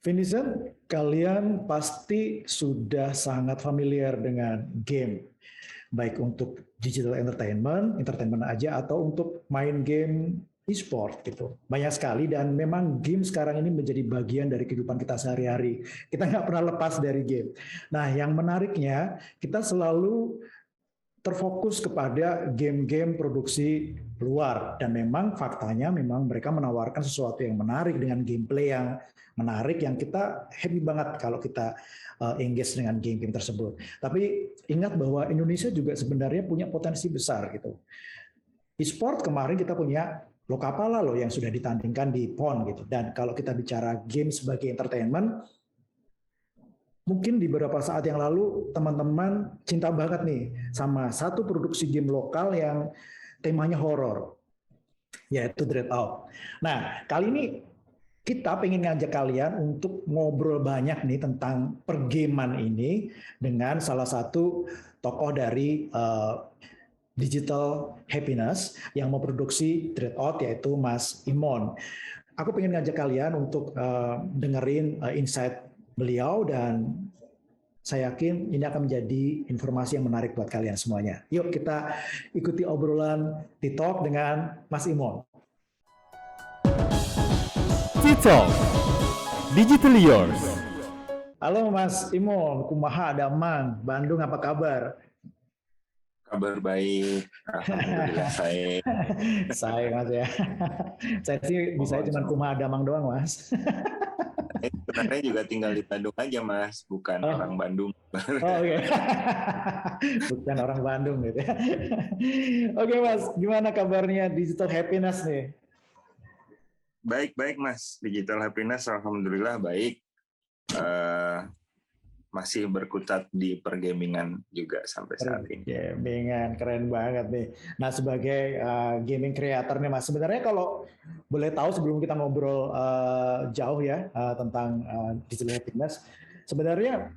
Vincent, kalian pasti sudah sangat familiar dengan game, baik untuk digital entertainment, entertainment aja, atau untuk main game e-sport gitu. Banyak sekali dan memang game sekarang ini menjadi bagian dari kehidupan kita sehari-hari. Kita nggak pernah lepas dari game. Nah, yang menariknya kita selalu terfokus kepada game-game produksi luar dan memang faktanya memang mereka menawarkan sesuatu yang menarik dengan gameplay yang menarik yang kita happy banget kalau kita engage dengan game-game tersebut. Tapi ingat bahwa Indonesia juga sebenarnya punya potensi besar gitu. E-sport kemarin kita punya Lokapala loh yang sudah ditandingkan di PON gitu. Dan kalau kita bicara game sebagai entertainment, mungkin di beberapa saat yang lalu teman-teman cinta banget nih sama satu produksi game lokal yang temanya horor, yaitu Dreadout. Nah, kali ini kita pengen ngajak kalian untuk ngobrol banyak nih tentang pergaman ini dengan salah satu tokoh dari Digital Happiness yang memproduksi Dreadout, yaitu Mas Imon. Aku pengen ngajak kalian untuk dengerin insight beliau dan saya yakin ini akan menjadi informasi yang menarik buat kalian semuanya. Yuk kita ikuti obrolan T-Talk dengan Mas Imon. T-Talk Digital Yours. Halo Mas Imon, kumaha damang, Bandung apa kabar? Kabar baik, alhamdulillah saya. Saya Mas ya. Saya sih bisa cuma kumaha damang doang Mas. Sebenarnya juga tinggal di Bandung aja Mas, bukan orang Bandung. Oh oke. Bukan orang Bandung gitu ya. Oke Mas, gimana kabarnya Digital Happiness nih? Baik Mas, Digital Happiness alhamdulillah baik. Masih berkutat di pergamingan juga sampai saat ini. Gamingan, keren banget nih. Nah sebagai gaming creator nih Mas, sebenarnya kalau boleh tahu sebelum kita ngobrol jauh ya tentang digital happiness, sebenarnya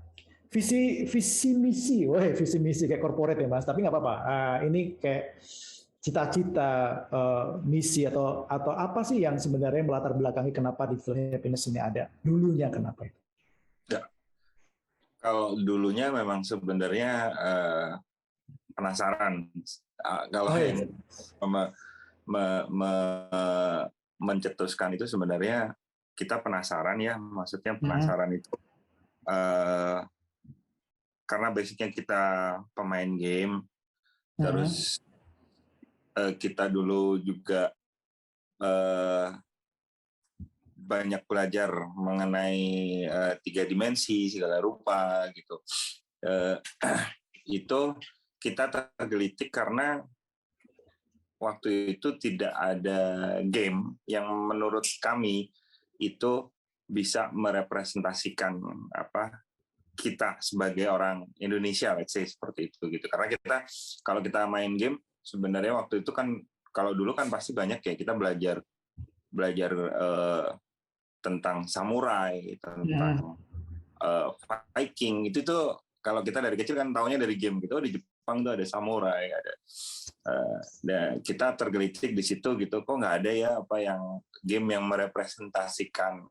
visi misi, visi misi kayak corporate ya Mas, tapi nggak apa-apa. Ini kayak cita-cita, misi atau apa sih yang sebenarnya melatar belakangi kenapa digital happiness ini ada? Dulunya kenapa itu? Ya. Kalau dulunya memang sebenarnya penasaran. Kalau yang mencetuskan itu sebenarnya kita penasaran ya, maksudnya penasaran itu karena basicnya kita pemain game, terus kita dulu juga banyak belajar mengenai 3 dimensi segala rupa gitu. Itu kita tergelitik karena waktu itu tidak ada game yang menurut kami itu bisa merepresentasikan kita sebagai orang Indonesia, let's say seperti itu gitu. Karena kalau kita main game sebenarnya waktu itu kan kalau dulu kan pasti banyak ya kita belajar tentang samurai, tentang Viking, itu tuh kalau kita dari kecil kan taunya dari game gitu. Di Jepang tuh ada samurai, ada dan kita tergelitik di situ gitu. Kok nggak ada ya yang game yang merepresentasikan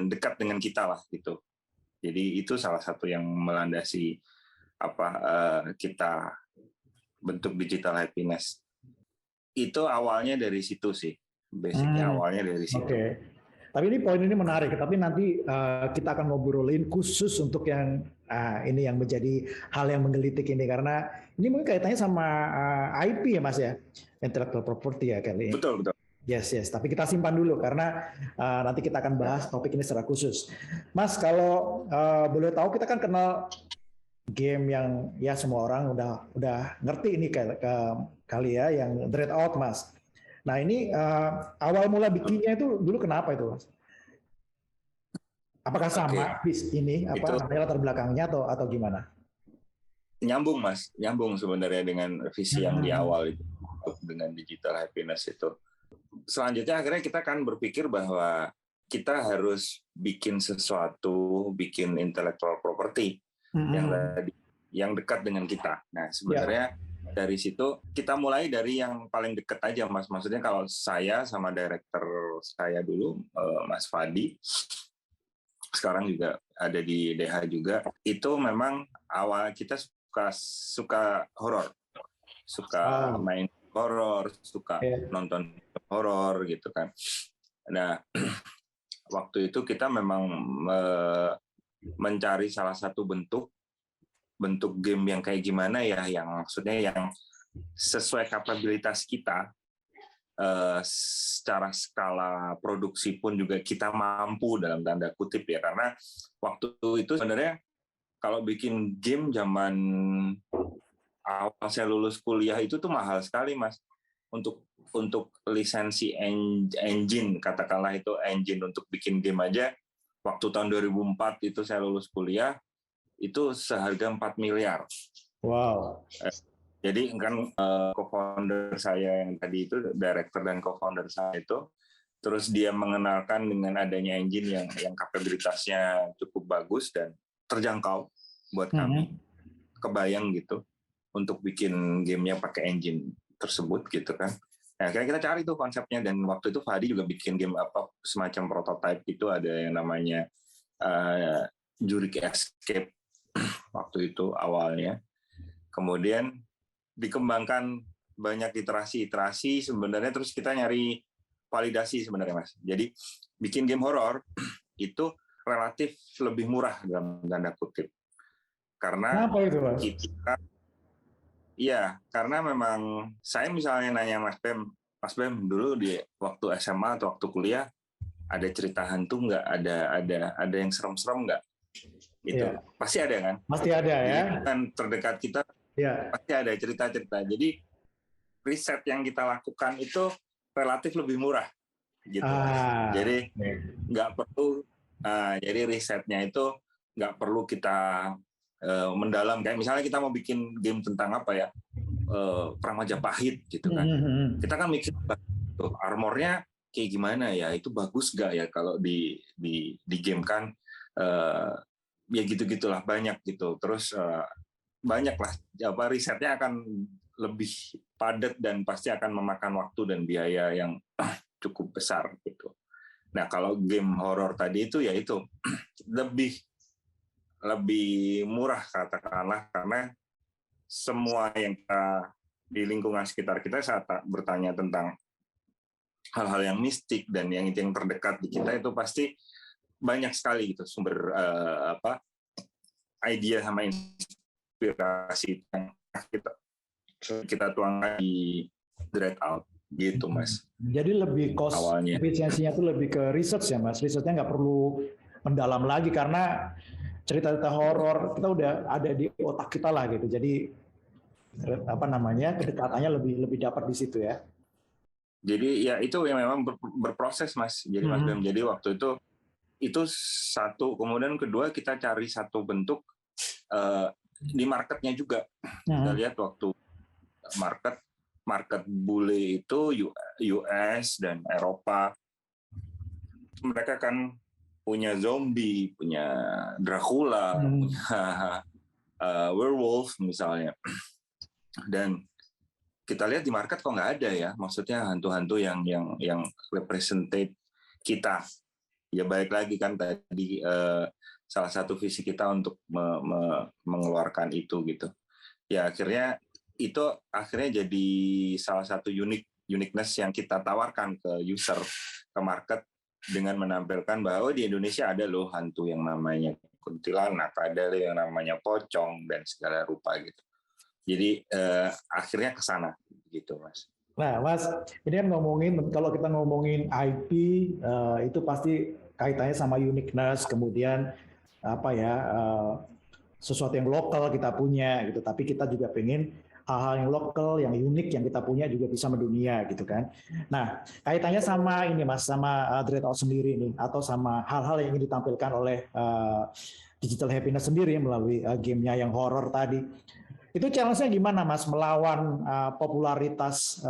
dekat dengan kita lah gitu. Jadi itu salah satu yang melandasi kita bentuk digital happiness. Itu awalnya dari situ sih. Basicnya awalnya dari situ. Oke. Tapi ini poin ini menarik. Tapi nanti kita akan ngobrolin khusus untuk yang ini yang menjadi hal yang menggelitik ini karena ini mungkin kaitannya sama IP ya Mas ya, intellectual property ya kali ini. Betul. Yes. Tapi kita simpan dulu karena nanti kita akan bahas topik ini secara khusus. Mas, kalau boleh tahu kita kan kenal game yang ya semua orang udah ngerti ini kali ya yang Dreadout Mas. Nah ini awal mula bikinnya itu dulu kenapa itu Mas? Apakah sama ini latar belakangnya atau gimana? Nyambung Mas, nyambung sebenarnya dengan visi yang di awal itu dengan digital happiness itu. Selanjutnya akhirnya kita kan berpikir bahwa kita harus bikin sesuatu, bikin intellectual property yang dekat dengan kita. Nah sebenarnya Dari situ kita mulai dari yang paling deket aja, Mas. Maksudnya kalau saya sama director saya dulu, Mas Fadi, sekarang juga ada di DH juga, itu memang awal kita suka horor, suka main horor, suka nonton horor gitu kan. Nah, waktu itu kita memang mencari salah satu bentuk game yang kayak gimana ya, yang maksudnya yang sesuai kapabilitas kita, secara skala produksi pun juga kita mampu dalam tanda kutip ya, karena waktu itu sebenarnya kalau bikin game zaman awal saya lulus kuliah itu tuh mahal sekali, Mas, untuk lisensi engine, katakanlah itu engine untuk bikin game aja. Waktu tahun 2004 itu saya lulus kuliah, itu seharga 4 miliar. Wow. Jadi kan co-founder saya yang tadi itu, director dan co-founder saya itu, terus dia mengenalkan dengan adanya engine yang kapabilitasnya cukup bagus dan terjangkau buat kami. Kebayang gitu untuk bikin gamenya pakai engine tersebut gitu kan. Nah, kita cari tuh konsepnya, dan waktu itu Fadi juga bikin game semacam prototype itu, ada yang namanya Zurich Escape waktu itu awalnya. Kemudian dikembangkan banyak iterasi sebenarnya, terus kita nyari validasi sebenarnya, Mas. Jadi bikin game horor itu relatif lebih murah dalam tanda kutip. Karena kenapa itu, Mas? Karena memang saya misalnya nanya Mas Bem dulu di waktu SMA atau waktu kuliah ada cerita hantu nggak? Ada yang serem-serem nggak? Gitu. Yeah. Pasti ada kan? Pasti ada ya. Jadi kan terdekat kita pasti ada cerita-cerita. Jadi riset yang kita lakukan itu relatif lebih murah gitu. Jadi nggak perlu. Jadi risetnya itu nggak perlu kita mendalam. Kayak misalnya kita mau bikin game tentang apa ya, perang Majapahit gitu kan. Kita kan mikir armornya kayak gimana ya, itu bagus nggak ya kalau di game kan. Ya gitu-gitulah, banyak gitu. Terus banyak lah, risetnya akan lebih padat dan pasti akan memakan waktu dan biaya yang cukup besar gitu. Nah, kalau game horor tadi itu ya itu lebih murah katakanlah, karena semua yang kita di lingkungan sekitar kita saat bertanya tentang hal-hal yang mistik dan yang terdekat di kita itu pasti banyak sekali gitu sumber idea sama inspirasi yang kita tuangkan di Dread Out gitu, Mas. Jadi lebih cost efisiensinya itu lebih ke research ya, Mas. Researchnya nggak perlu mendalam lagi karena cerita-cerita horor kita udah ada di otak kita lah gitu. Jadi kedekatannya lebih dapat di situ ya. Jadi ya itu yang memang berproses, Mas. Jadi Mas Bem, jadi waktu itu satu, kemudian kedua kita cari satu bentuk di marketnya juga. Kita lihat waktu market bule itu US dan Eropa, mereka kan punya zombie, punya Dracula, punya werewolf misalnya, dan kita lihat di market kok nggak ada ya, maksudnya hantu-hantu yang representate kita. Ya balik lagi kan tadi salah satu visi kita untuk mengeluarkan itu gitu. Ya akhirnya jadi salah satu uniqueness yang kita tawarkan ke user, ke market, dengan menampilkan bahwa di Indonesia ada loh hantu yang namanya kuntilanak, ada yang namanya pocong dan segala rupa gitu. Jadi akhirnya ke sana gitu, Mas. Nah, Mas, ini kan kalau kita ngomongin IP itu pasti kaitannya sama uniqueness, kemudian sesuatu yang lokal kita punya gitu. Tapi kita juga pengen hal-hal yang lokal, yang unik yang kita punya juga bisa mendunia gitu kan. Nah, kaitannya sama ini, Mas, sama Dread Out sendiri nih, atau sama hal-hal yang ingin ditampilkan oleh Digital Happiness sendiri melalui gamenya yang horor tadi. Itu challenge-nya gimana, Mas, melawan popularitas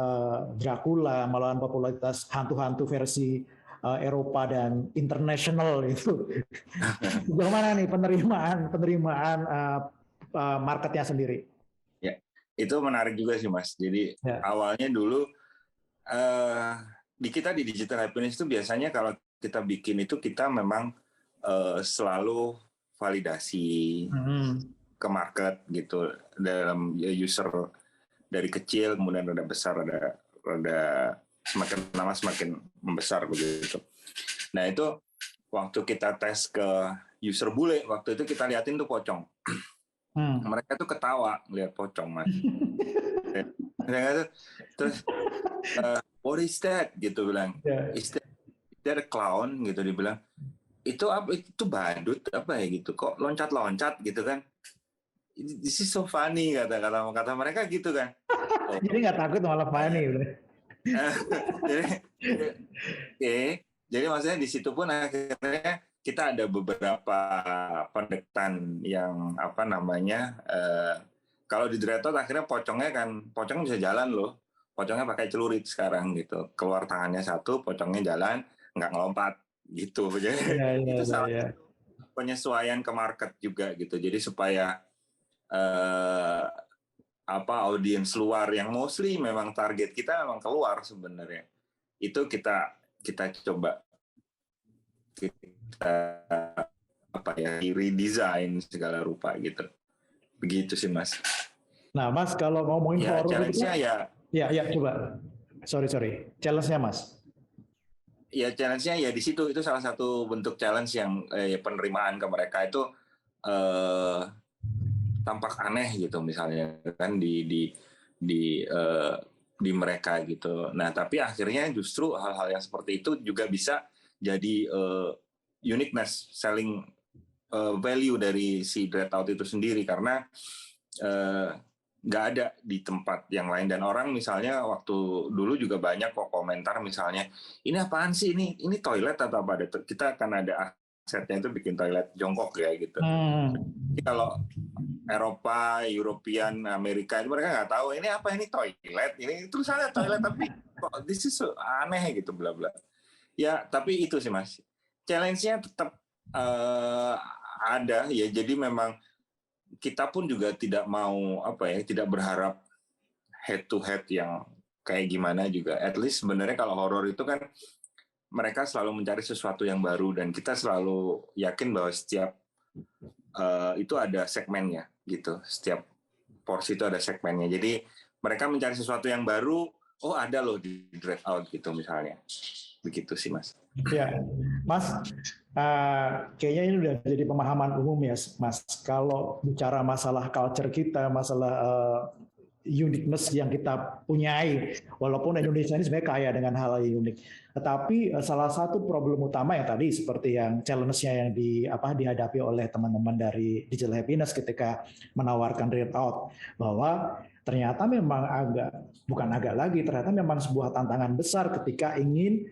Dracula, melawan popularitas hantu-hantu versi Eropa dan internasional itu? Bagaimana nih penerimaan marketnya sendiri? Ya, Itu menarik juga sih Mas. Jadi awalnya dulu di kita di Digital Happiness itu biasanya kalau kita bikin itu kita memang selalu validasi ke market gitu dalam user dari kecil kemudian ada besar ada semakin lama semakin membesar begitu. Nah itu waktu kita tes ke user bule waktu itu kita liatin tuh pocong. Mereka tuh ketawa lihat pocong Mas. Terus what is that gitu bilang. Is that a clown gitu dibilang. Itu apa? Itu badut apa ya gitu. Kok loncat-loncat gitu kan. This is so funny kata mereka gitu kan. Jadi nggak takut malah funny gitu. Jadi maksudnya di situ pun akhirnya kita ada beberapa pendekatan yang apa namanya kalau di Dreadnought akhirnya pocongnya bisa jalan loh, pocongnya pakai celurit sekarang gitu, keluar tangannya satu, pocongnya jalan nggak ngelompat gitu, jadi itu salah satu penyesuaian ke market juga gitu, jadi supaya audiens luar yang mostly memang target kita memang keluar sebenarnya, itu kita coba redesign segala rupa gitu. Begitu sih Mas. Nah Mas kalau ngomongin forum itu ya coba. Sorry. Challenge-nya Mas. Ya challenge-nya ya di situ itu salah satu bentuk challenge yang penerimaan ke mereka itu tampak aneh gitu misalnya kan di mereka gitu. Nah, tapi akhirnya justru hal-hal yang seperti itu juga bisa jadi uniqueness, selling value dari si Dreadnought itu sendiri karena nggak ada di tempat yang lain dan orang misalnya waktu dulu juga banyak kok komentar misalnya ini apaan sih ini toilet atau apa, kita akan ada asetnya itu bikin toilet jongkok ya gitu. Jadi kalau Eropa, European, Amerika itu mereka nggak tahu ini apa, ini toilet, ini tulisannya toilet tapi kok this is so aneh gitu bla bla. Ya tapi itu sih Mas, challenge-nya tetap ada ya, jadi memang kita pun juga tidak mau tidak berharap head to head yang kayak gimana juga. At least sebenarnya kalau horor itu kan mereka selalu mencari sesuatu yang baru dan kita selalu yakin bahwa setiap itu ada segmennya gitu. Setiap porsi itu ada segmennya. Jadi mereka mencari sesuatu yang baru, oh ada loh di Dreadnought gitu misalnya. Begitu sih Mas. Ya, Mas, kayaknya ini udah jadi pemahaman umum ya, Mas. Kalau bicara masalah culture kita, masalah uniqueness yang kita punyai, walaupun Indonesia ini sebenarnya kaya dengan hal yang unik. Tetapi salah satu problem utama yang tadi seperti yang challenge-nya yang dihadapi oleh teman-teman dari Digital Happiness ketika menawarkan Dreadnought, bahwa ternyata memang ternyata memang sebuah tantangan besar ketika ingin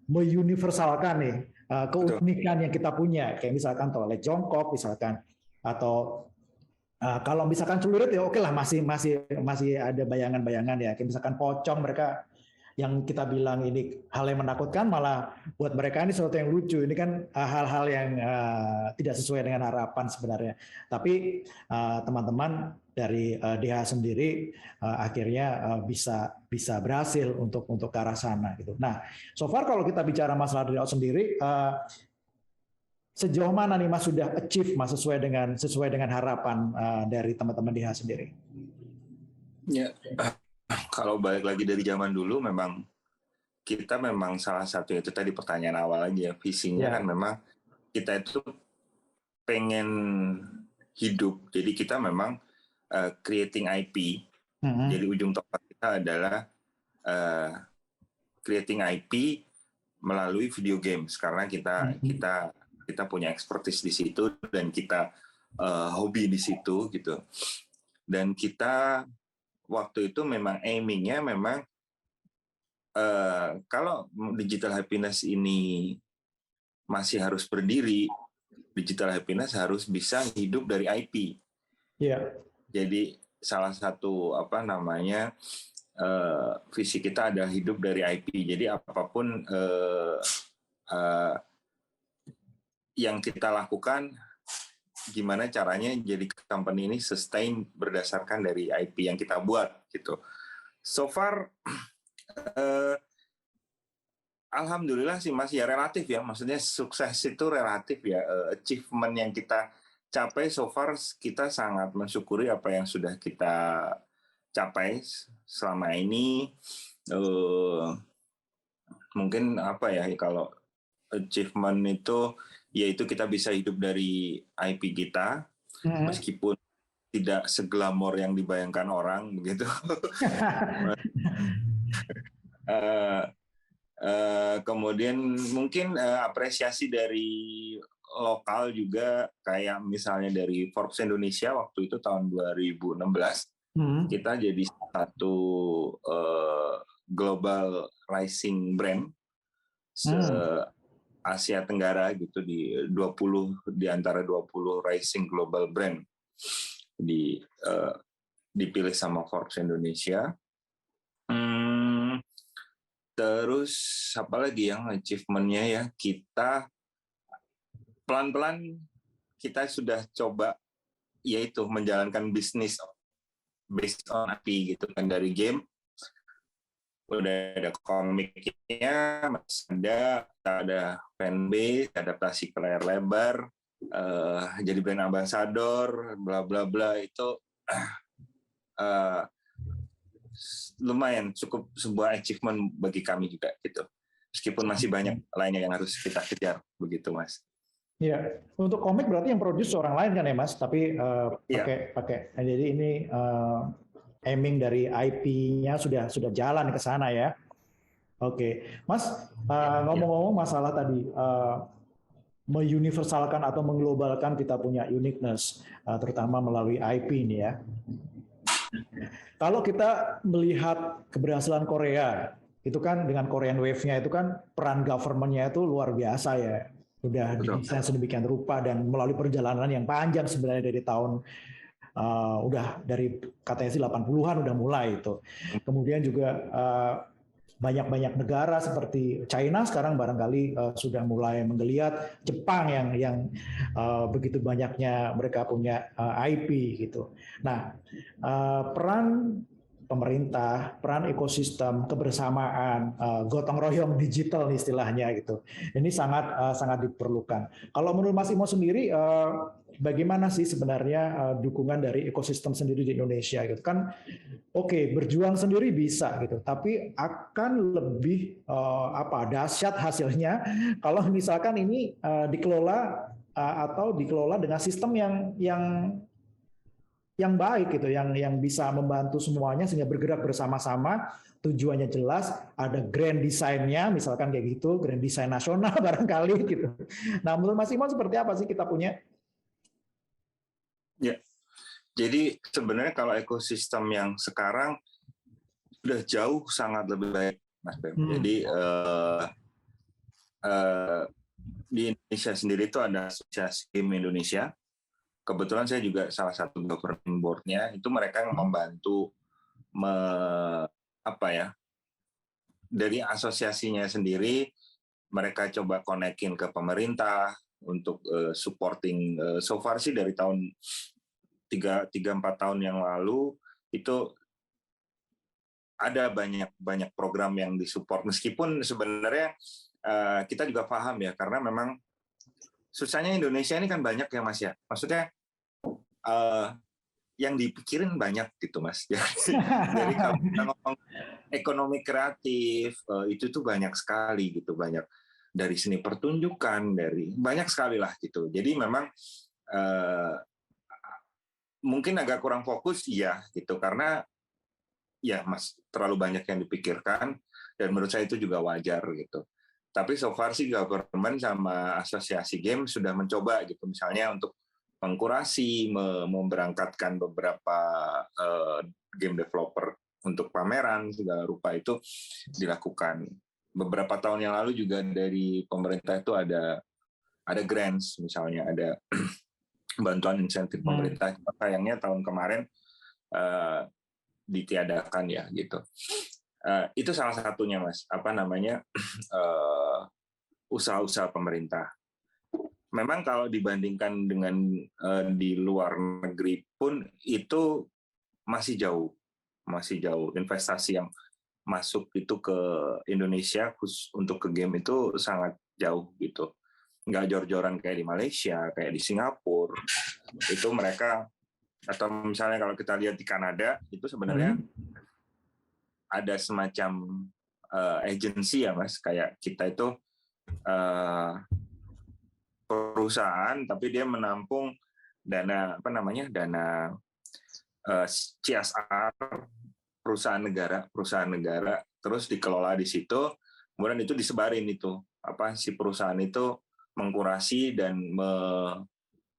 meuniversalkan nih keunikan yang kita punya, kayak misalkan toilet jongkok misalkan, atau kalau misalkan celurit ya oke lah, masih ada bayangan-bayangan ya, kayak misalkan pocong, mereka yang kita bilang ini hal yang menakutkan, malah buat mereka ini sesuatu yang lucu. Ini kan hal-hal yang tidak sesuai dengan harapan sebenarnya. Tapi teman-teman dari DH sendiri akhirnya bisa berhasil untuk ke arah sana gitu. Nah, so far kalau kita bicara masalah Dreadnought sendiri, sejauh mana nih Mas sudah achieve Mas sesuai dengan harapan dari teman-teman DH sendiri? Ya, kalau balik lagi dari zaman dulu, memang kita memang salah satu itu tadi pertanyaan awal aja, visinya kan memang kita itu pengen hidup, jadi kita memang creating IP. Jadi ujung tombak kita adalah creating IP melalui video games karena kita punya expertise di situ dan kita hobi di situ gitu. Dan kita waktu itu memang aimingnya memang kalau Digital Happiness ini masih harus berdiri, Digital Happiness harus bisa hidup dari IP. Jadi salah satu visi kita adalah hidup dari IP. Jadi apapun yang kita lakukan gimana caranya jadi company ini sustain berdasarkan dari IP yang kita buat gitu. So far alhamdulillah sih Mas, ya relatif ya. Maksudnya sukses itu relatif ya. Achievement yang kita capai so far, kita sangat mensyukuri apa yang sudah kita capai selama ini. Mungkin apa ya, kalau achievement itu yaitu kita bisa hidup dari IP kita, meskipun tidak seglamor yang dibayangkan orang begitu. Kemudian mungkin apresiasi dari lokal juga, kayak misalnya dari Forbes Indonesia waktu itu tahun 2016, kita jadi satu global rising brand Asia Tenggara gitu, di antara 20 rising global brand dipilih sama Forbes Indonesia. Terus apa lagi yang achievement-nya ya, kita pelan-pelan kita sudah coba yaitu menjalankan bisnis based on IP gitu kan, dari game udah ada komiknya, ada fanbase, adaptasi ke layar lebar, jadi brand ambassador, bla bla bla, itu lumayan cukup sebuah achievement bagi kami juga gitu. Meskipun masih banyak lainnya yang harus kita kejar begitu, Mas. Ya, untuk komik berarti yang produce orang lain kan ya Mas, tapi pakai. Jadi ini aiming dari IP-nya sudah jalan ke sana ya. Oke, Mas, ngomong-ngomong masalah tadi meuniversalkan atau mengglobalkan kita punya uniqueness, terutama melalui IP ini ya. Kalau kita melihat keberhasilan Korea, itu kan dengan Korean Wave-nya itu kan peran government-nya itu luar biasa ya. Udah didesain sedemikian rupa dan melalui perjalanan yang panjang sebenarnya dari tahun udah dari katanya sih 80-an udah mulai itu. Kemudian juga banyak-banyak negara seperti China sekarang barangkali sudah mulai menggeliat, Jepang yang begitu banyaknya mereka punya IP gitu. Nah, peran pemerintah, peran ekosistem, kebersamaan, gotong royong digital istilahnya gitu. Ini sangat diperlukan. Kalau menurut Mas Imo sendiri, bagaimana sih sebenarnya dukungan dari ekosistem sendiri di Indonesia gitu kan? Oke, berjuang sendiri bisa gitu, tapi akan lebih dahsyat hasilnya kalau misalkan ini dikelola atau dikelola dengan sistem yang baik gitu, yang bisa membantu semuanya sehingga bergerak bersama-sama, tujuannya jelas, ada grand design-nya, misalkan kayak gitu, grand design nasional barangkali gitu. Nah, menurut Mas Imon seperti apa sih kita punya? Ya, jadi sebenarnya kalau ekosistem yang sekarang sudah jauh sangat lebih baik, Mas Bem. Jadi di Indonesia sendiri itu ada Asosiasi Game Indonesia. Kebetulan saya juga salah satu governing board-nya, itu mereka yang membantu dari asosiasinya sendiri, mereka coba konekin ke pemerintah untuk supporting. So far sih dari tahun 3-4 tahun yang lalu itu ada banyak program yang disupport, meskipun sebenarnya kita juga paham ya, karena memang susahnya Indonesia ini kan banyak ya Mas ya, maksudnya yang dipikirin banyak gitu Mas. Jadi kalau kita ngomong ekonomi kreatif itu tuh banyak sekali gitu, banyak dari seni pertunjukan, dari banyak sekali lah gitu. Jadi memang mungkin agak kurang fokus ya gitu, karena ya Mas terlalu banyak yang dipikirkan, dan menurut saya itu juga wajar gitu. Tapi so far sih government sama asosiasi game sudah mencoba gitu, misalnya untuk mengkurasi, memberangkatkan beberapa game developer untuk pameran segala rupa, itu dilakukan. Beberapa tahun yang lalu juga dari pemerintah itu ada grants, misalnya ada bantuan insentif pemerintah. Sayangnya tahun kemarin ditiadakan ya gitu. Itu salah satunya Mas, usaha-usaha pemerintah. memang kalau dibandingkan dengan di luar negeri pun itu masih jauh investasi yang masuk itu ke Indonesia khusus untuk ke game itu sangat jauh gitu, nggak jor-joran kayak di Malaysia, kayak di Singapura. Itu mereka, atau misalnya kalau kita lihat di Kanada itu sebenarnya ada semacam agensi ya Mas, kayak kita itu perusahaan tapi dia menampung dana dana CSR perusahaan negara terus dikelola di situ, kemudian itu disebarin itu si perusahaan itu mengkurasi dan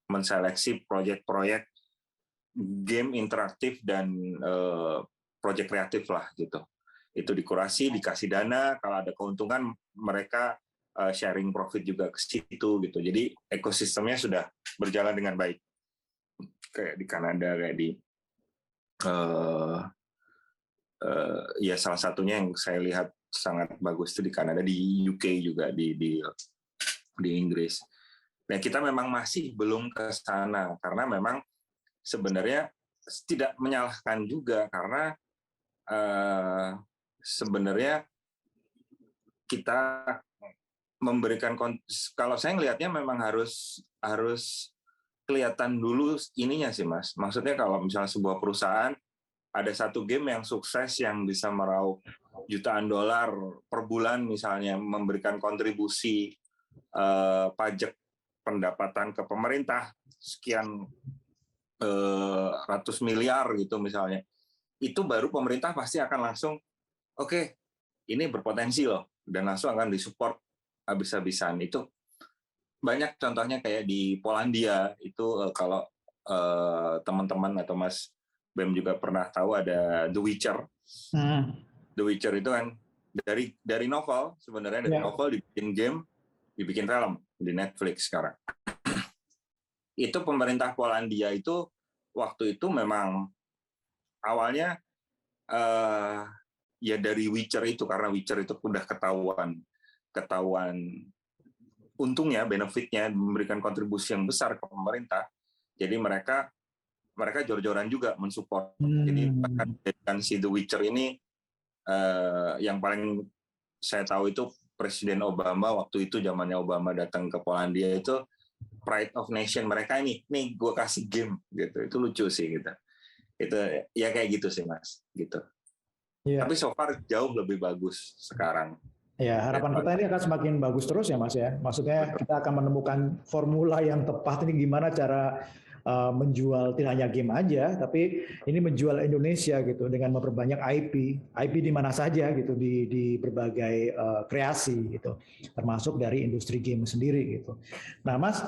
menseleksi proyek-proyek game interaktif dan proyek kreatif lah gitu. Itu dikurasi, dikasih dana, kalau ada keuntungan mereka sharing profit juga ke situ gitu. Jadi ekosistemnya sudah berjalan dengan baik. Kayak di Kanada, kayak di ya salah satunya yang saya lihat sangat bagus itu di Kanada, di UK juga, di Inggris. Nah, kita memang masih belum ke sana karena memang sebenarnya tidak menyalahkan juga karena sebenarnya kita memberikan, kalau saya ngelihatnya memang harus kelihatan dulu ininya sih Mas. Maksudnya kalau misalnya sebuah perusahaan ada satu game yang sukses yang bisa meraup jutaan dolar per bulan misalnya, memberikan kontribusi pajak pendapatan ke pemerintah sekian ratus miliar gitu misalnya, itu baru pemerintah pasti akan langsung oke, ini berpotensi loh, dan langsung akan disupport habis-habisan. Itu banyak contohnya kayak di Polandia itu, kalau teman-teman atau Mas Bem juga pernah tahu ada The Witcher. The Witcher itu kan dari novel sebenarnya, dari novel dibikin game, dibikin film di Netflix sekarang. Itu pemerintah Polandia itu waktu itu memang awalnya ya dari Witcher itu, karena Witcher itu udah ketahuan untungnya, benefitnya, memberikan kontribusi yang besar ke pemerintah. Jadi mereka jor-joran juga mensupport. Jadi bahkan si The Witcher ini yang paling saya tahu itu Presiden Obama waktu itu, zamannya Obama datang ke Polandia itu, Pride of Nation mereka nih gue kasih game gitu. Itu lucu sih gitu. Itu ya kayak gitu sih Mas gitu. Yeah. Tapi so far jauh lebih bagus sekarang. Ya, harapan kita ini akan semakin bagus terus ya Mas ya. Maksudnya kita akan menemukan formula yang tepat ini gimana cara menjual tidak hanya game aja, tapi ini menjual Indonesia gitu dengan memperbanyak IP di mana saja gitu, di berbagai kreasi gitu, termasuk dari industri game sendiri gitu. Nah Mas,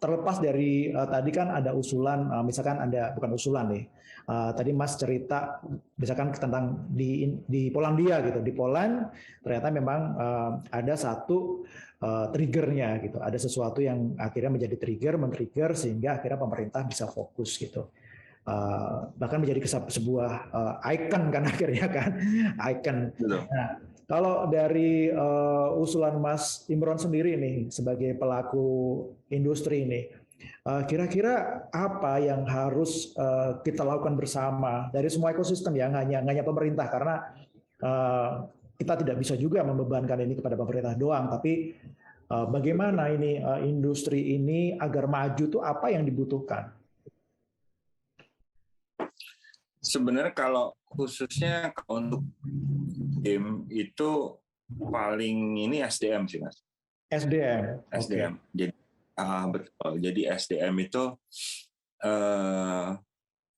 terlepas dari tadi kan ada usulan, misalkan ada, bukan usulan nih, tadi Mas cerita misalkan tentang di Polandia gitu, di Poland ternyata memang ada satu triggernya gitu, ada sesuatu yang akhirnya menjadi men-trigger sehingga akhirnya pemerintah bisa fokus gitu, bahkan menjadi sebuah icon kan akhirnya kan, icon. Nah, kalau dari usulan Mas Imron sendiri nih sebagai pelaku industri ini, kira-kira apa yang harus kita lakukan bersama dari semua ekosistem ya, nggak hanya pemerintah, karena kita tidak bisa juga membebankan ini kepada pemerintah doang, tapi bagaimana ini industri ini agar maju tuh apa yang dibutuhkan? Sebenarnya kalau khususnya untuk game itu paling ini SDM sih Mas. SDM. Okay. Jadi betul. Jadi SDM itu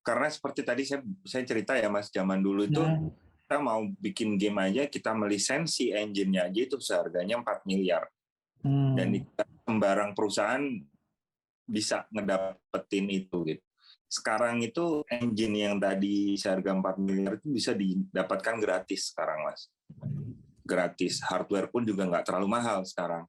karena seperti tadi saya cerita ya Mas, zaman dulu itu kita mau bikin game aja, kita melisensi engine-nya aja itu seharganya 4 miliar. Dan sembarang perusahaan bisa ngedapetin itu gitu. Sekarang itu engine yang tadi seharga 4 miliar itu bisa didapatkan gratis sekarang Mas. Gratis, hardware pun juga nggak terlalu mahal sekarang.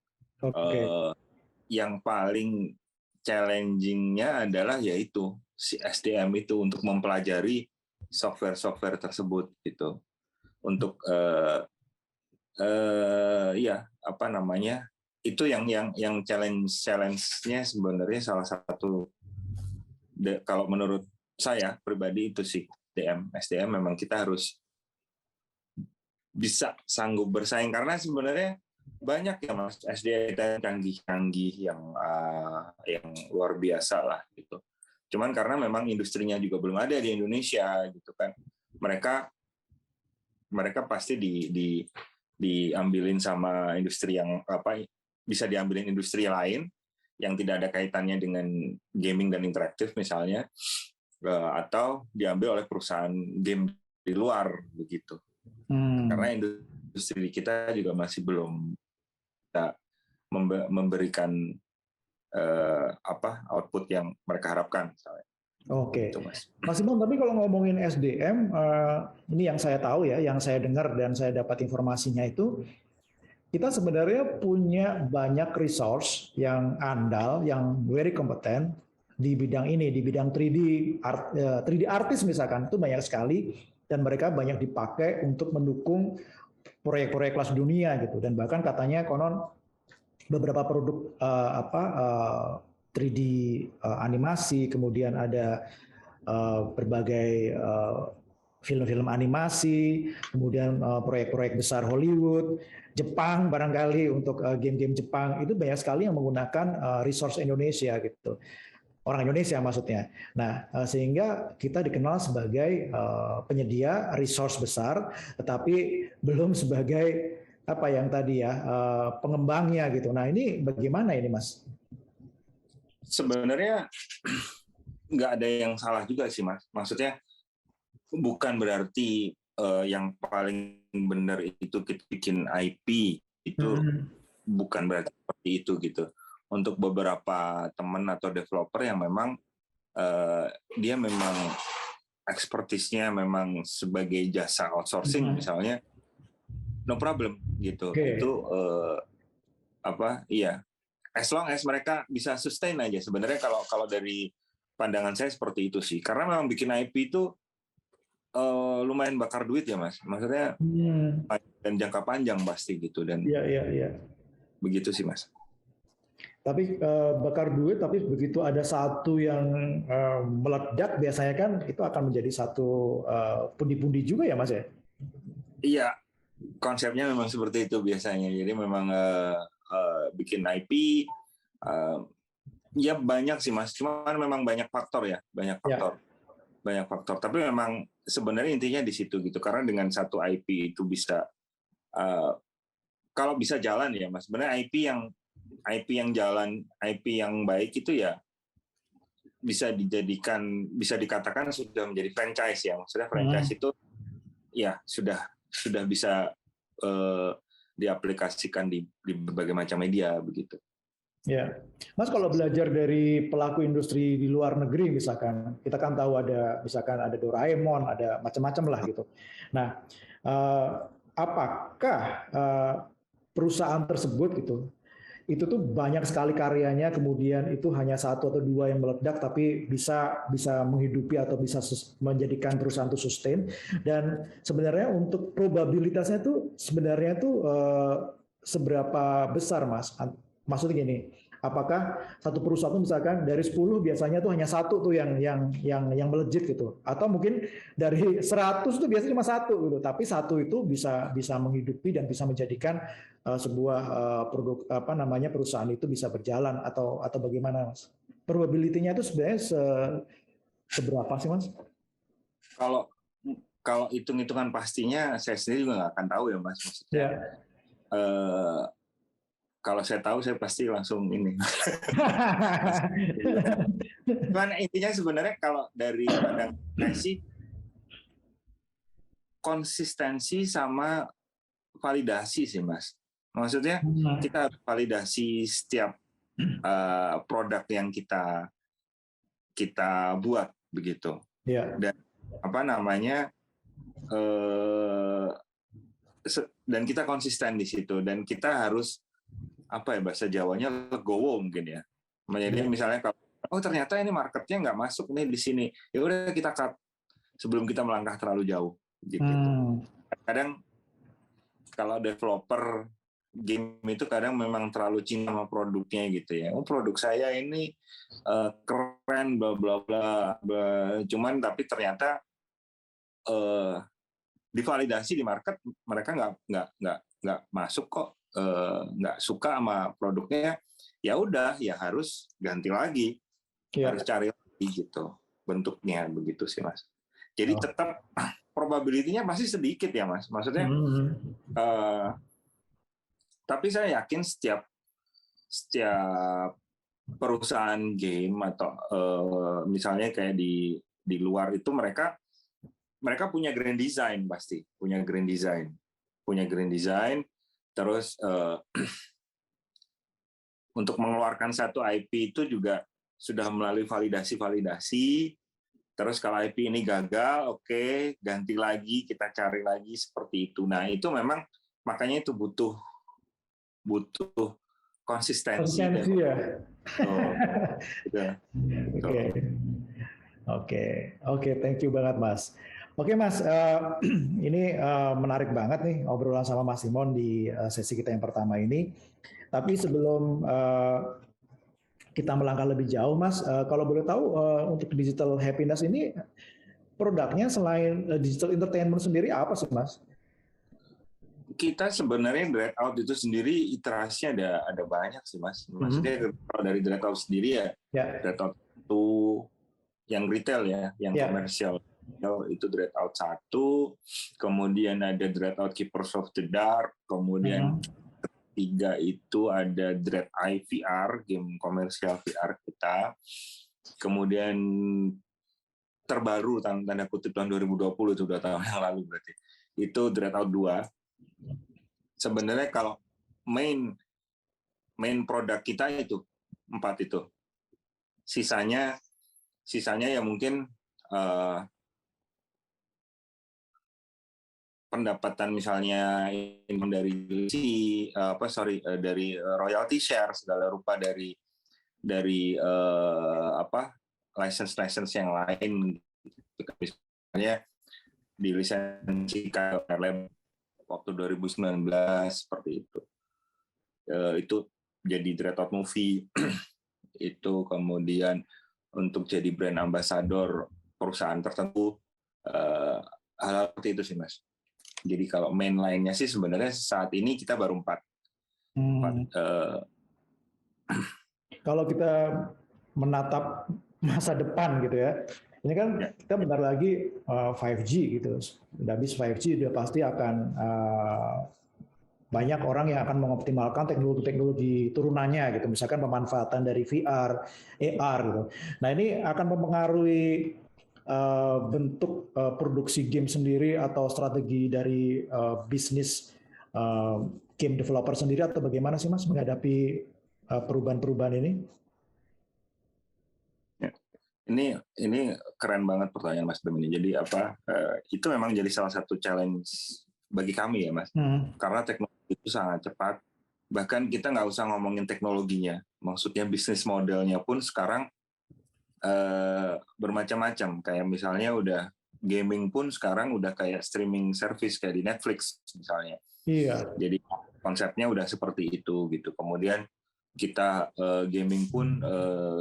Yang paling challenging-nya adalah yaitu si SDM itu, untuk mempelajari software tersebut gitu. Untuk itu yang challenge-nya sebenarnya salah satu kalau menurut saya pribadi itu sih SDM memang kita harus bisa sanggup bersaing karena sebenarnya banyak ya Mas SDM canggih-canggih yang luar biasa lah gitu. Cuman karena memang industrinya juga belum ada di Indonesia gitu kan. Mereka pasti diambilin sama industri yang bisa diambilin industri lain yang tidak ada kaitannya dengan gaming dan interaktif misalnya, atau diambil oleh perusahaan game di luar begitu. Karena industri kita juga masih belum bisa memberikan output yang mereka harapkan misalnya. Oke, Gitu, Mas. Mas Imam, tapi kalau ngomongin SDM, ini yang saya tahu ya, yang saya dengar dan saya dapat informasinya itu, kita sebenarnya punya banyak resource yang andal, yang very kompeten di bidang ini, di bidang 3D artis misalkan, itu banyak sekali, dan mereka banyak dipakai untuk mendukung proyek-proyek kelas dunia gitu, dan bahkan katanya konon beberapa produk 3D animasi, kemudian ada berbagai film-film animasi, kemudian proyek-proyek besar Hollywood, Jepang barangkali untuk game-game Jepang, itu banyak sekali yang menggunakan resource Indonesia gitu. Orang Indonesia maksudnya. Nah, sehingga kita dikenal sebagai penyedia resource besar, tetapi belum sebagai apa yang tadi ya, pengembangnya gitu. Nah, ini bagaimana ini, Mas? Sebenarnya nggak ada yang salah juga sih, Mas. Maksudnya bukan berarti yang paling benar itu kita bikin IP itu bukan berarti seperti itu gitu. Untuk beberapa teman atau developer yang memang dia memang expertise-nya memang sebagai jasa outsourcing misalnya, no problem gitu. Okay. Itu iya. As long as mereka bisa sustain aja. Sebenarnya kalau dari pandangan saya seperti itu sih. Karena memang bikin IP itu lumayan bakar duit ya, Mas. Maksudnya dan jangka panjang pasti gitu. Dan Iya. Begitu sih, Mas. Tapi bakar duit, tapi begitu ada satu yang meledak, biasanya kan itu akan menjadi satu pundi-pundi juga ya, Mas ya? Iya, konsepnya memang seperti itu biasanya. Jadi memang bikin IP, ya banyak sih Mas. Cuman memang banyak faktor ya, banyak faktor. Tapi memang sebenarnya intinya di situ gitu. Karena dengan satu IP itu bisa, kalau bisa jalan ya Mas. Sebenarnya IP yang jalan, IP yang baik itu ya bisa dikatakan sudah menjadi franchise ya. Maksudnya franchise itu ya sudah bisa diaplikasikan di berbagai macam media begitu. Ya, Mas, kalau belajar dari pelaku industri di luar negeri misalkan, kita kan tahu misalkan ada Doraemon, ada macam-macam lah gitu. Nah, apakah perusahaan tersebut gitu, itu tuh banyak sekali karyanya, kemudian itu hanya satu atau dua yang meledak, tapi bisa menghidupi atau bisa menjadikan perusahaan itu sustain. Dan sebenarnya untuk probabilitasnya tuh sebenarnya tuh seberapa besar, Mas? Maksudnya gini, apakah satu perusahaan itu misalkan dari 10 biasanya tuh hanya satu tuh yang melejit gitu, atau mungkin dari 100 tuh biasanya cuma satu gitu, tapi satu itu bisa menghidupi dan bisa menjadikan sebuah produk perusahaan itu bisa berjalan atau bagaimana, Mas? Probability-nya itu sebenarnya seberapa sih, Mas? Kalau hitung-hitungan pastinya saya sendiri juga nggak akan tahu ya, Mas. Maksudnya kalau saya tahu saya pasti langsung ini. Cuman intinya sebenarnya kalau dari pandangan saya sih konsistensi sama validasi sih, Mas. Maksudnya kita harus validasi setiap produk yang kita buat begitu. Dan dan kita konsisten di situ, dan kita harus bahasa Jawanya legowo mungkin ya. Jadi misalnya kalau ternyata ini marketnya nggak masuk nih di sini, ya udah kita cut sebelum kita melangkah terlalu jauh gitu. Kadang kalau developer game itu kadang memang terlalu cinta sama produknya gitu ya. Oh, produk saya ini keren bla bla bla, cuman tapi ternyata divalidasi di market mereka nggak masuk kok, nggak suka sama produknya, ya udah ya harus ganti lagi, harus cari lagi gitu bentuknya, begitu sih Mas. Jadi tetap probability-nya pasti sedikit ya Mas, maksudnya tapi saya yakin setiap perusahaan game atau misalnya kayak di luar itu mereka punya grand design, pasti punya grand design, terus untuk mengeluarkan satu IP itu juga sudah melalui validasi, terus kalau IP ini gagal, oke, ganti lagi, kita cari lagi seperti itu. Nah itu memang makanya itu butuh konsistensi ya. Oke, thank you banget Mas. Oke Mas, ini menarik banget nih obrolan sama Mas Simon di sesi kita yang pertama ini. Tapi sebelum kita melangkah lebih jauh Mas, kalau boleh tahu untuk digital happiness ini produknya selain digital entertainment sendiri apa sih Mas? Kita sebenarnya Dreadout itu sendiri iterasinya ada banyak sih Mas. Maksudnya kalau dari Dreadout sendiri ya. Dreadout itu yang retail ya, yang komersial itu Dreadout 1, kemudian ada Dreadout Keepers of the Dark, kemudian ketiga itu ada Dread Eye VR, game komersial VR kita, kemudian terbaru tanda kutip tahun 2020 itu 2 tahun yang lalu berarti itu Dreadout 2. Sebenarnya kalau main produk kita itu 4 itu, sisanya ya mungkin pendapatan misalnya dari royalty share segala rupa dari license yang lain, misalnya di lisensi KLM waktu 2019 seperti itu. Itu jadi Dreadout Movie itu, kemudian untuk jadi brand ambassador perusahaan tertentu, hal seperti itu sih Mas. Jadi kalau main lainnya sih sebenarnya saat ini kita baru 4. Kalau kita menatap masa depan gitu ya, ini kan kita bentar lagi 5G gitu. Udah habis 5G udah pasti akan banyak orang yang akan mengoptimalkan teknologi turunannya gitu. Misalkan pemanfaatan dari VR, AR gitu. Nah ini akan mempengaruhi bentuk produksi game sendiri atau strategi dari bisnis game developer sendiri, atau bagaimana sih Mas menghadapi perubahan-perubahan ini? Ini keren banget pertanyaan Mas Bram ini. Jadi itu memang jadi salah satu challenge bagi kami ya Mas. Karena teknologi itu sangat cepat. Bahkan kita nggak usah ngomongin teknologinya. Maksudnya bisnis modelnya pun sekarang bermacam-macam. Kayak misalnya udah gaming pun sekarang udah kayak streaming service kayak di Netflix misalnya. Iya. Jadi konsepnya udah seperti itu gitu. Kemudian kita gaming pun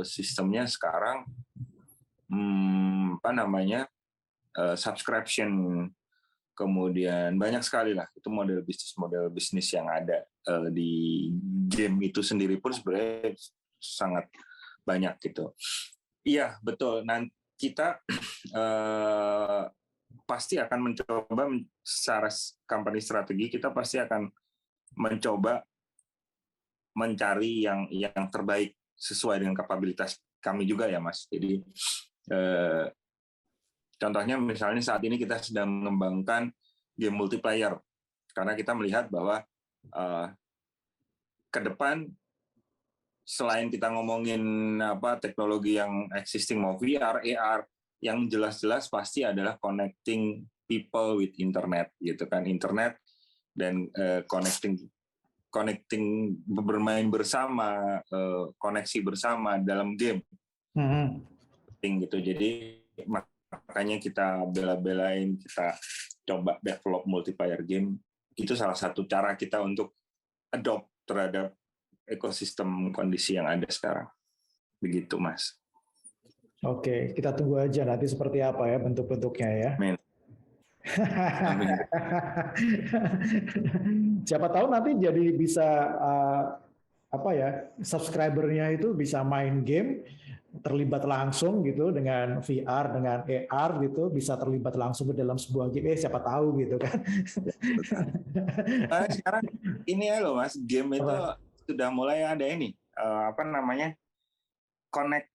sistemnya sekarang subscription, kemudian banyak sekali lah itu model bisnis yang ada di game itu sendiri pun sebenarnya sangat banyak gitu. Iya betul. Nanti kita pasti akan mencoba secara company strategi, kita pasti akan mencoba mencari yang terbaik sesuai dengan kapabilitas kami juga ya Mas. Jadi contohnya misalnya saat ini kita sedang mengembangkan game multiplayer karena kita melihat bahwa ke depan selain kita ngomongin teknologi yang existing mau VR, AR, yang jelas-jelas pasti adalah connecting people with internet gitu kan, internet dan connecting bermain bersama, koneksi bersama dalam game. Gitu. Jadi makanya kita bela-belain, kita coba develop multiplayer game. Itu salah satu cara kita untuk adopt terhadap ekosistem kondisi yang ada sekarang. Begitu, Mas. Oke, kita tunggu aja nanti seperti apa ya bentuk-bentuknya ya. Amin. Siapa tahu nanti jadi bisa subscribernya itu bisa main game terlibat langsung gitu dengan VR, dengan AR gitu, bisa terlibat langsung ke dalam sebuah game. Siapa tahu gitu kan. Nah, sekarang ini ya loh Mas, game itu sudah mulai ada ini connect,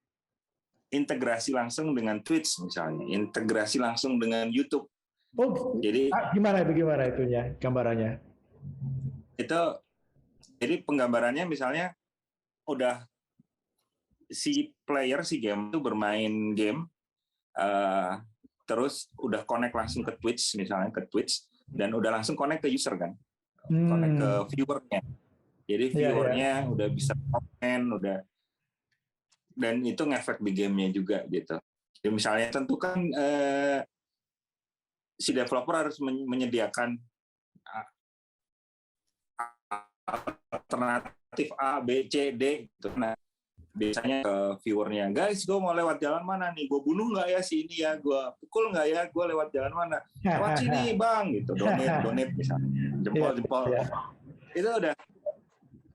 integrasi langsung dengan Twitch misalnya, integrasi langsung dengan YouTube. Oh, jadi gimana itunya gambarannya? Itu jadi penggambarannya misalnya udah si game itu bermain game, terus udah connect langsung ke Twitch misalnya, dan udah langsung connect ke user kan, connect ke viewernya. Jadi viewernya udah bisa komen, dan itu ngefek di gamenya juga gitu. Jadi misalnya tentu kan si developer harus menyediakan alternatif A, B, C, D gitu. Nah, biasanya ke viewernya, guys, gue mau lewat jalan mana nih? Gue bunuh nggak ya si ini ya? Gue pukul nggak ya? Gue lewat jalan mana? Lewat sini bang, gitu. Donate misalnya, jempol. Itu udah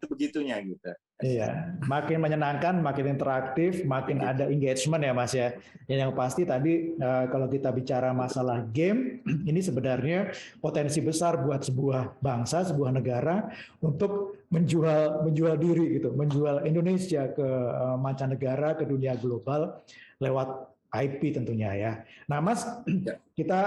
begitunya gitu. Iya, makin menyenangkan, makin interaktif, makin ada engagement ya Mas ya. Yang pasti tadi kalau kita bicara masalah game, ini sebenarnya potensi besar buat sebuah bangsa, sebuah negara untuk menjual diri gitu, menjual Indonesia ke mancanegara, ke dunia global lewat IP tentunya ya. Nah Mas, kita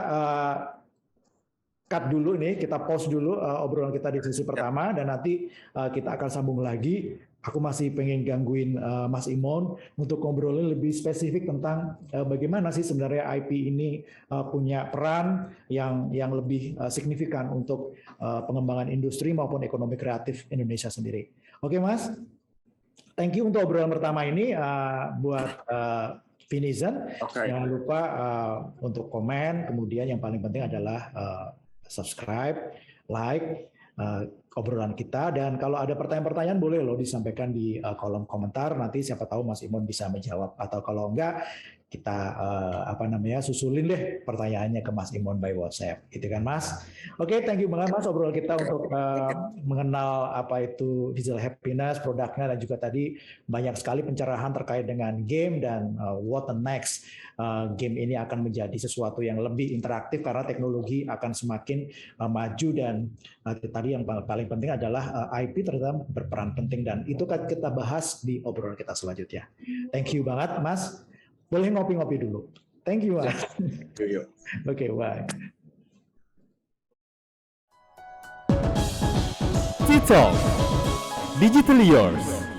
cut dulu nih, kita pause dulu obrolan kita di sesi pertama, dan nanti kita akan sambung lagi. Aku masih pengen gangguin Mas Imon untuk ngobrolin lebih spesifik tentang bagaimana sih sebenarnya IP ini punya peran yang lebih signifikan untuk pengembangan industri maupun ekonomi kreatif Indonesia sendiri. Oke Mas, thank you untuk obrolan pertama ini buat Vinizen. Jangan lupa untuk komen, kemudian yang paling penting adalah subscribe, like obrolan kita, dan kalau ada pertanyaan-pertanyaan boleh loh disampaikan di kolom komentar, nanti siapa tahu Mas Imon bisa menjawab, atau kalau enggak kita susulin deh pertanyaannya ke Mas Imon by WhatsApp, gitu kan Mas. Oke, thank you banget Mas obrolan kita untuk mengenal apa itu digital happiness, produknya, dan juga tadi banyak sekali pencerahan terkait dengan game dan what the next. Game ini akan menjadi sesuatu yang lebih interaktif karena teknologi akan semakin maju, dan tadi yang paling penting adalah IP ternyata berperan penting, dan itu kan kita bahas di obrolan kita selanjutnya. Thank you banget Mas. Boleh ngopi-ngopi dulu. Thank you Mas. Oke, bye. Digital Yours.